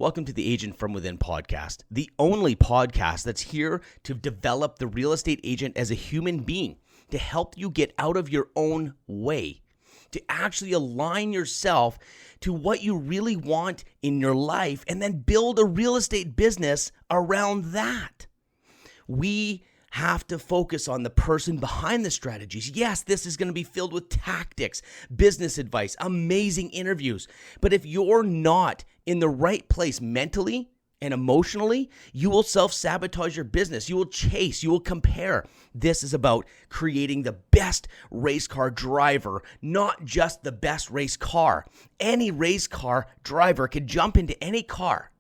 Welcome to the Agent from Within podcast, the only podcast that's here to develop the real estate agent as a human being, to help you get out of your own way, to actually align yourself to what you really want in your life, and then build a real estate business around that. We have to focus on the person behind the strategies. Yes, this is going to be filled with tactics, business advice, amazing interviews. But if you're not in the right place mentally and emotionally, you will self-sabotage your business. You will chase, you will compare. This is about creating the best race car driver, not just the best race car. Any race car driver can jump into any car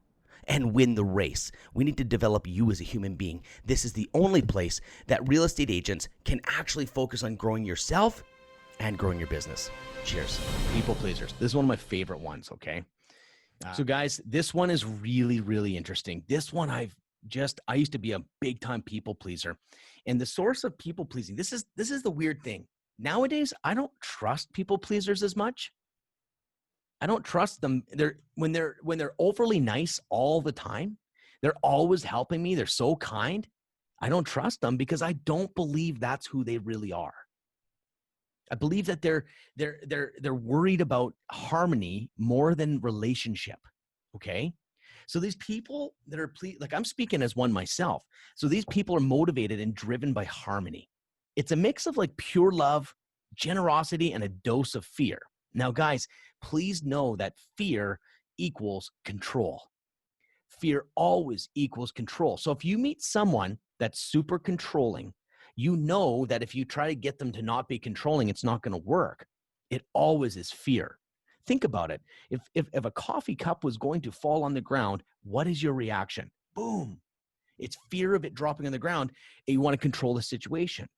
and win the race. We need to develop you as a human being. This is the only place that real estate agents can actually focus on growing yourself and growing your business. Cheers. People pleasers. This is one of my favorite ones, okay? So guys, this one is really, really interesting. This one I used to be a big time people pleaser. And the source of people pleasing, this is the weird thing. Nowadays, I don't trust people pleasers as much. I don't trust them. When they're overly nice all the time, they're always helping me. They're so kind. I don't trust them because I don't believe that's who they really are. I believe that they're worried about harmony more than relationship. Okay. So these people that are like, I'm speaking as one myself. So these people are motivated and driven by harmony. It's a mix of like pure love, generosity, and a dose of fear. Now, guys, please know that fear equals control. Fear always equals control. So if you meet someone that's super controlling, you know that if you try to get them to not be controlling, it's not going to work. It always is fear. Think about it. If a coffee cup was going to fall on the ground, what is your reaction? Boom. It's fear of it dropping on the ground, and you want to control the situation.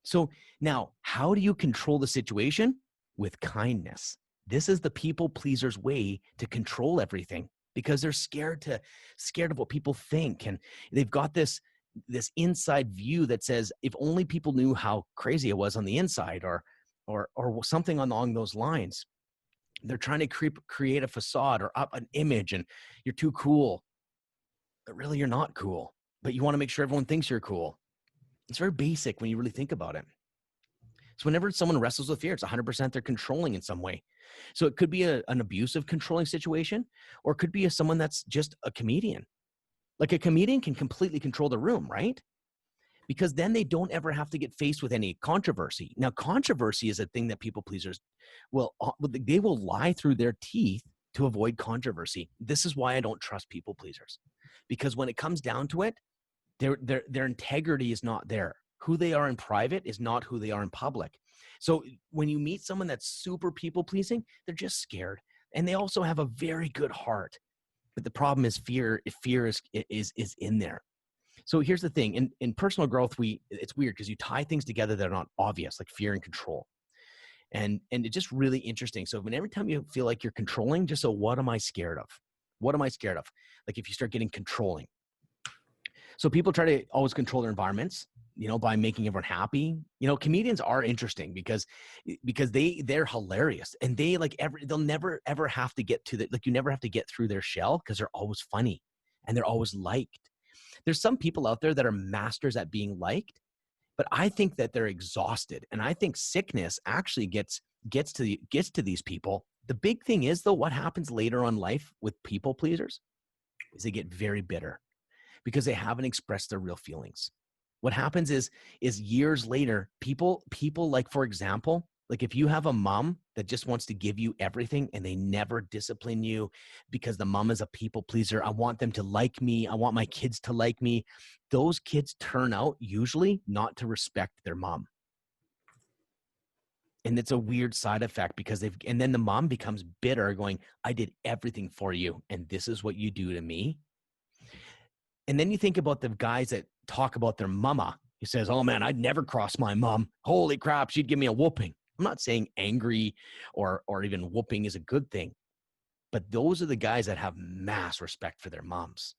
So now, how do you control the situation? With kindness. This is the people pleaser's way to control everything because they're scared of what people think. And they've got this inside view that says, if only people knew how crazy I was on the inside or something along those lines. They're trying to create a facade or up an image and you're too cool. But really you're not cool, but you want to make sure everyone thinks you're cool. It's very basic when you really think about it. So whenever someone wrestles with fear, it's 100% they're controlling in some way. So it could be an abusive controlling situation, or it could be someone that's just a comedian. Like a comedian can completely control the room, right? Because then they don't ever have to get faced with any controversy. Now, controversy is a thing that people pleasers they will lie through their teeth to avoid controversy. This is why I don't trust people pleasers. Because when it comes down to it, their integrity is not there. Who they are in private is not who they are in public. So when you meet someone that's super people pleasing, they're just scared. And they also have a very good heart. But the problem is fear is in there. So here's the thing. In personal growth, it's weird because you tie things together that are not obvious, like fear and control. And it's just really interesting. So every time you feel like you're controlling, just so what am I scared of? What am I scared of? Like if you start getting controlling. So people try to always control their environments, by making everyone happy. Comedians are interesting because they're hilarious and they'll never ever have to get to you never have to get through their shell because they're always funny and they're always liked. There's some people out there that are masters at being liked, but I think that they're exhausted. And I think sickness actually gets to these people. The big thing is though, what happens later on in life with people pleasers is they get very bitter because they haven't expressed their real feelings. What happens is years later, people like, for example, like if you have a mom that just wants to give you everything and they never discipline you because the mom is a people pleaser. I want them to like me. I want my kids to like me. Those kids turn out usually not to respect their mom. And it's a weird side effect because and then the mom becomes bitter going, I did everything for you. And this is what you do to me. And then you think about the guys that talk about their mama. He says, oh man, I'd never cross my mom. Holy crap, she'd give me a whooping. I'm not saying angry or even whooping is a good thing, but those are the guys that have mass respect for their moms.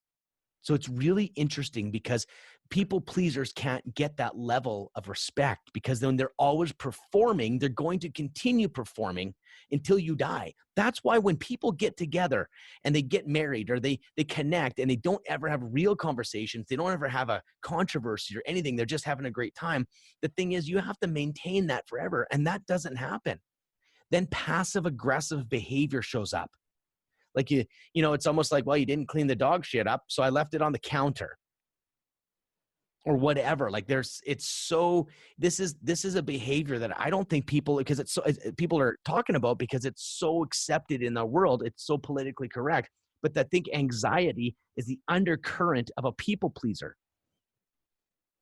So it's really interesting because people pleasers can't get that level of respect because then they're always performing. They're going to continue performing until you die. That's why when people get together and they get married or they connect and they don't ever have real conversations, they don't ever have a controversy or anything, they're just having a great time. The thing is, you have to maintain that forever, and that doesn't happen. Then passive aggressive behavior shows up. Like it's almost like, well, you didn't clean the dog shit up, so I left it on the counter. Or whatever. Like this is a behavior that I don't think people are talking about because it's so accepted in the world. It's so politically correct. But I think anxiety is the undercurrent of a people pleaser.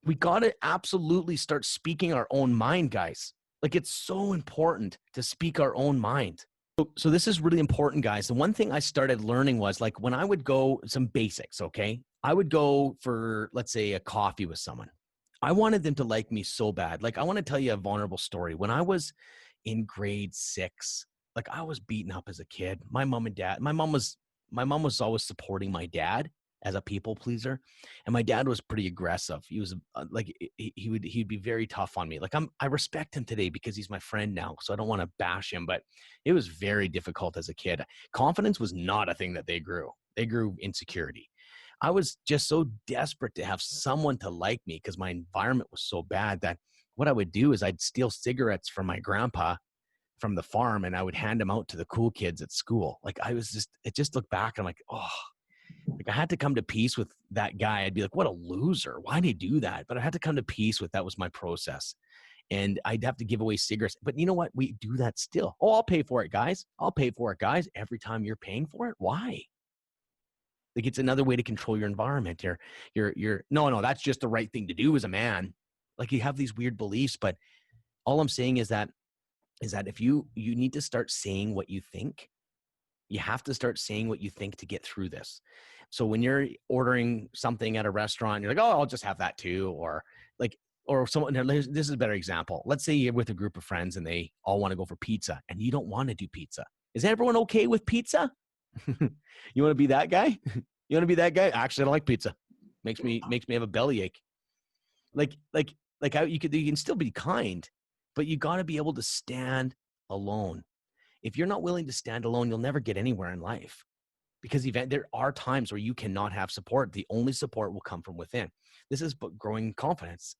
We got to absolutely start speaking our own mind, guys. Like, it's so important to speak our own mind. So this is really important, guys. The one thing I started learning was, like, when I would go, some basics, okay? I would go for, let's say, a coffee with someone. I wanted them to like me so bad. Like, I want to tell you a vulnerable story. When I was in grade 6, like, I was beaten up as a kid. My mom was always supporting my dad as a people pleaser, and my dad was pretty aggressive. He was like, he'd be very tough on me. Like, I respect him today because he's my friend now, so I don't want to bash him, but it was very difficult as a kid. Confidence was not a thing that they grew. They grew insecurity. I was just so desperate to have someone to like me because my environment was so bad that what I would do is I'd steal cigarettes from my grandpa from the farm, and I would hand them out to the cool kids at school. Like, it just looked back and I'm like, oh, like, I had to come to peace with that guy. I'd be like, what a loser. Why did he do that? But I had to come to peace with that was my process. And I'd have to give away cigarettes. But you know what? We do that still. Oh, I'll pay for it, guys. I'll pay for it, guys. Every time you're paying for it. Why? Like, it's another way to control your environment. No, that's just the right thing to do as a man. Like, you have these weird beliefs, but all I'm saying is that if you need to start saying what you think. You have to start saying what you think to get through this. So when you're ordering something at a restaurant, you're like, oh, I'll just have that too. Or someone, this is a better example. Let's say you're with a group of friends and they all want to go for pizza and you don't want to do pizza. Is everyone okay with pizza? You want to be that guy? You want to be that guy? Actually, I don't like pizza. Makes me have a bellyache. You can still be kind, but you got to be able to stand alone. If you're not willing to stand alone, you'll never get anywhere in life, because there are times where you cannot have support. The only support will come from within. This is growing confidence.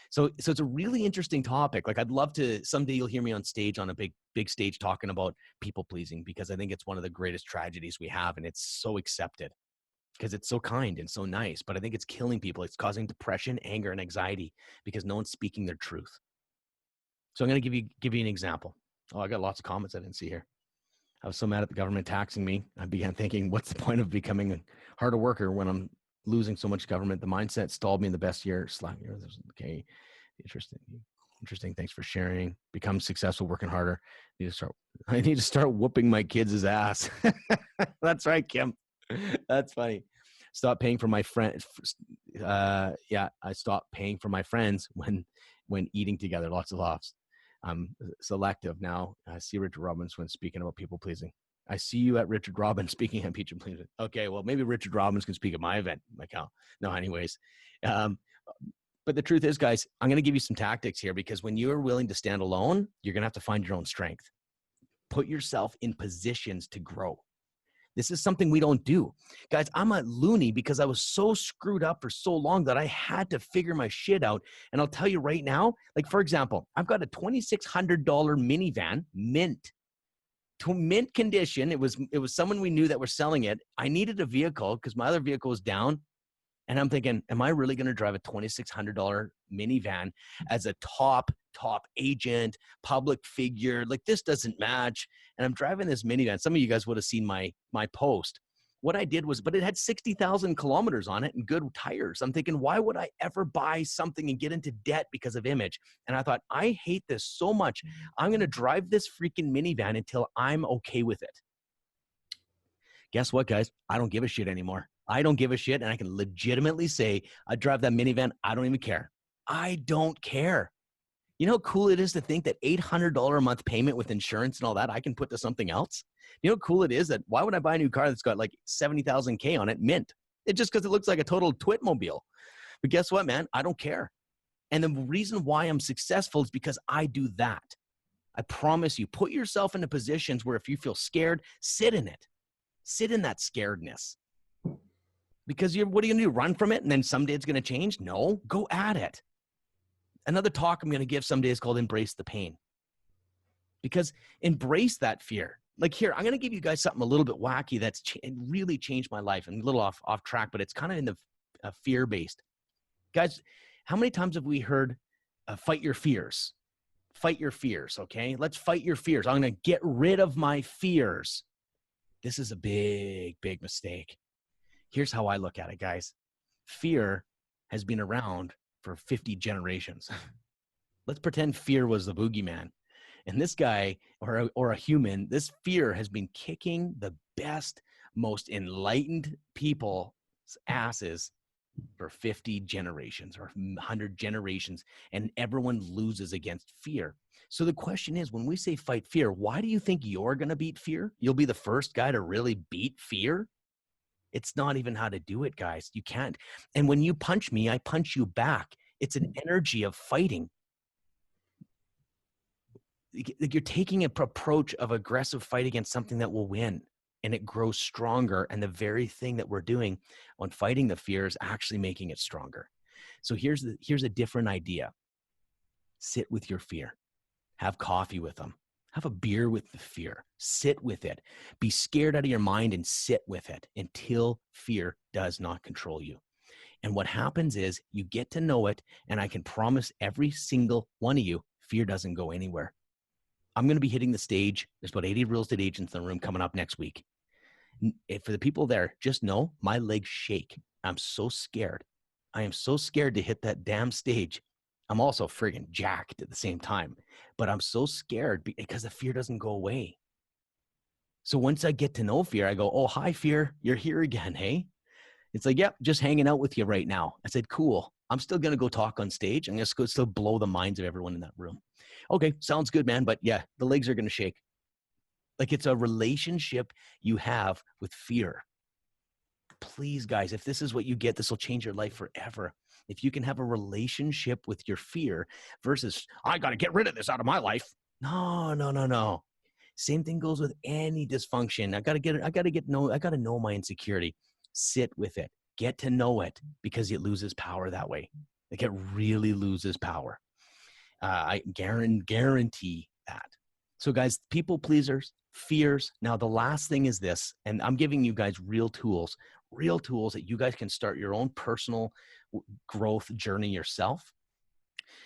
So it's a really interesting topic. Like, I'd love to, someday you'll hear me on stage, on a big stage, talking about people pleasing, because I think it's one of the greatest tragedies we have. And it's so accepted because it's so kind and so nice, but I think it's killing people. It's causing depression, anger, and anxiety because no one's speaking their truth. So I'm going to give you an example. Oh, I got lots of comments I didn't see here. I was so mad at the government taxing me. I began thinking, what's the point of becoming a harder worker when I'm losing so much government? The mindset stalled me in the best year. Okay. Interesting. Thanks for sharing. Become successful, working harder. I need to start whooping my kids' ass. That's right, Kim. That's funny. Stop paying for my friends. I stopped paying for my friends when eating together. Lots of laughs. I'm selective now. I see Richard Robbins when speaking about people pleasing. I see you at Richard Robbins speaking at people pleasing. Okay, well, maybe Richard Robbins can speak at my event. Like, how? No, anyways. But the truth is, guys, I'm going to give you some tactics here, because when you're willing to stand alone, you're going to have to find your own strength. Put yourself in positions to grow. This is something we don't do. Guys, I'm a loony because I was so screwed up for so long that I had to figure my shit out. And I'll tell you right now, like, for example, I've got a $2,600 minivan, mint condition. It was someone we knew that were selling it. I needed a vehicle because my other vehicle was down. And I'm thinking, am I really going to drive a $2,600 minivan as a top agent, public figure? Like, this doesn't match. And I'm driving this minivan. Some of you guys would have seen my post. What I did was, but it had 60,000 kilometers on it and good tires. I'm thinking, why would I ever buy something and get into debt because of image? And I thought, I hate this so much. I'm going to drive this freaking minivan until I'm okay with it. Guess what, guys? I don't give a shit anymore. I don't give a shit. And I can legitimately say, I drive that minivan. I don't even care. I don't care. You know how cool it is to think that $800 a month payment with insurance and all that, I can put to something else? You know how cool it is that why would I buy a new car that's got like 70,000 K on it, mint? It's just because it looks like a total Twitmobile. But guess what, man? I don't care. And the reason why I'm successful is because I do that. I promise you, put yourself into positions where if you feel scared, sit in it. Sit in that scaredness. Because what are you going to do? Run from it and then someday it's going to change? No, go at it. Another talk I'm going to give someday is called Embrace the Pain. Because embrace that fear. Like here, I'm going to give you guys something a little bit wacky that's really changed my life. And a little off track, but it's kind of in the fear-based. Guys, how many times have we heard fight your fears? Fight your fears, okay? Let's fight your fears. I'm going to get rid of my fears. This is a big, big mistake. Here's how I look at it, guys. Fear has been around for 50 generations. Let's pretend fear was the boogeyman. And this guy or a human, this fear has been kicking the best, most enlightened people's asses for 50 generations or 100 generations, and everyone loses against fear. So the question is, when we say fight fear, why do you think you're going to beat fear? You'll be the first guy to really beat fear? It's not even how to do it, guys. You can't. And when you punch me, I punch you back. It's an energy of fighting. You're taking an approach of aggressive fight against something that will win, and it grows stronger. And the very thing that we're doing on fighting the fear is actually making it stronger. So here's a different idea. Sit with your fear. Have coffee with them. Have a beer with the fear. Sit with it. Be scared out of your mind and sit with it until fear does not control you. And what happens is you get to know it, and I can promise every single one of you, fear doesn't go anywhere. I'm going to be hitting the stage. There's about 80 real estate agents in the room coming up next week. For the people there, just know my legs shake. I'm so scared. I am so scared to hit that damn stage. I'm also friggin' jacked at the same time, but I'm so scared because the fear doesn't go away. So once I get to know fear, I go, oh, hi, fear. You're here again, hey? It's like, yep, just hanging out with you right now. I said, cool. I'm still going to go talk on stage. I'm going to still blow the minds of everyone in that room. Okay, sounds good, man. But yeah, the legs are going to shake. Like it's a relationship you have with fear. Please, guys, if this is what you get, this will change your life forever. If you can have a relationship with your fear versus, I got to get rid of this out of my life. No. Same thing goes with any dysfunction. I got to know my insecurity. Sit with it. Get to know it, because it loses power that way. Like it really loses power. I guarantee that. So guys, people pleasers, fears. Now the last thing is this, and I'm giving you guys real tools that you guys can start your own personal growth journey yourself.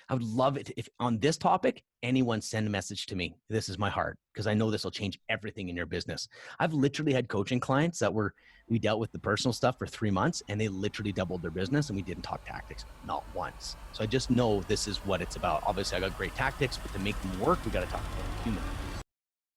I would love it if on this topic, anyone send a message to me. This is my heart, because I know this will change everything in your business. I've literally had coaching clients that we dealt with the personal stuff for 3 months, and they literally doubled their business, and we didn't talk tactics, not once. So I just know this is what it's about. Obviously I got great tactics, but to make them work, we got to talk about human.